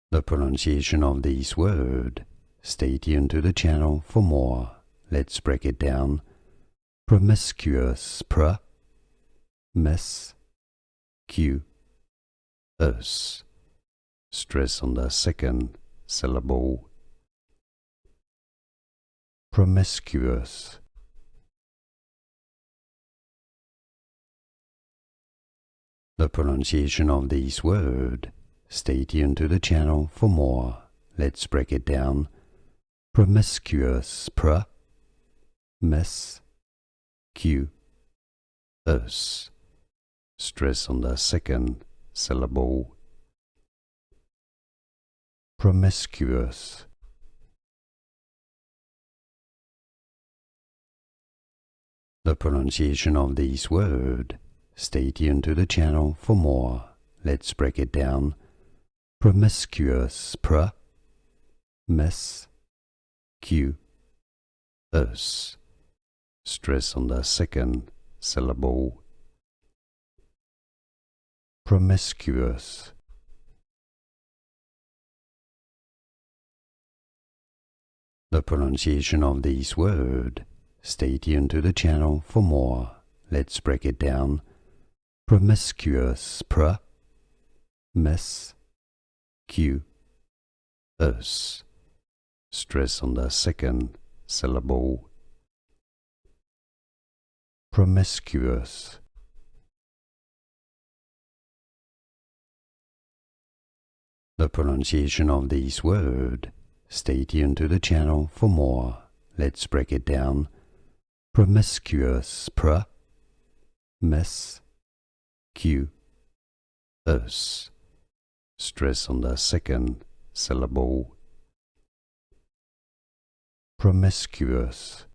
The pronunciation of this word. Stay tuned to the channel for more. Let's break it down. Promiscuous. Us. Stress on the second syllable. Promiscuous. The pronunciation of this word. Stay tuned to the channel for more. Let's break it down. Promiscuous. Us. Stress on the second syllable. Promiscuous. The pronunciation of this word. Stay tuned to the channel for more. Let's break it down. Promiscuous. Us. Stress on the second syllable. Promiscuous. The pronunciation of this word. Stay tuned to the channel for more. Let's break it down. Promiscuous. Us. Stress on the second syllable. Promiscuous. The pronunciation of this word. Stay tuned to the channel for more. Let's break it down. Promiscuous. Us. Stress on the second syllable. Promiscuous.